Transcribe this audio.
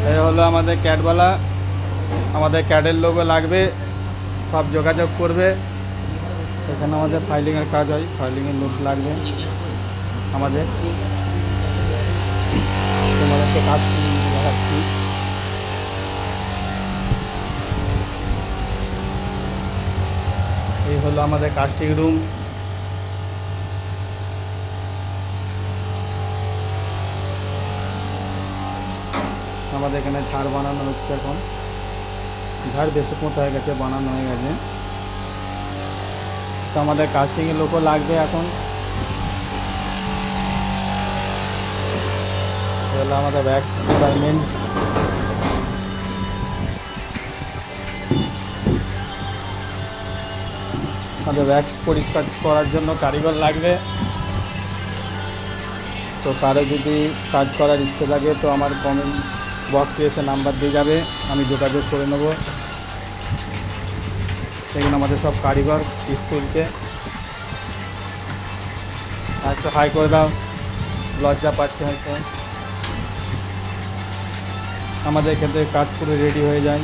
এই হলো আমাদের ক্যাটওয়ালা, আমাদের ক্যাটের লোগো লাগবে, সব যোগাযোগ করবে। এখানে আমাদের ফাইলিংয়ের কাজ হয়, ফাইলিংয়ের নোট লাগবে আমাদের। তোমাদেরকে কাজ দেখাচ্ছি। এই হলো আমাদের কাস্টিং রুম। আমাদের এখানে ঝাড় বানানো হচ্ছে এখন, ঝাড় বেশি মতো হয়ে গেছে, বানানো হয়ে গেছে। তো আমাদের কাস্টিংয়ের লোকও লাগবে এখন। হলো আমাদের ভ্যাক্স ডিপার্টমেন্ট। আমাদের ভ্যাক্স পরিষ্কার করার জন্য কারিগর লাগবে। তো কারো যদি কাজ করার ইচ্ছে থাকে তো আমার কমেন্ট বক্সে এসে নাম্বার দিয়ে যাবে, আমি যোগাযোগ করে নেব। সেখানে আমাদের সব কারিগর স্কুলকে। আর একটু হাই করে দাও, লজ্জা পাচ্ছে হয়তো। আমাদের ক্ষেত্রে কাজ পুরো রেডি হয়ে যায়।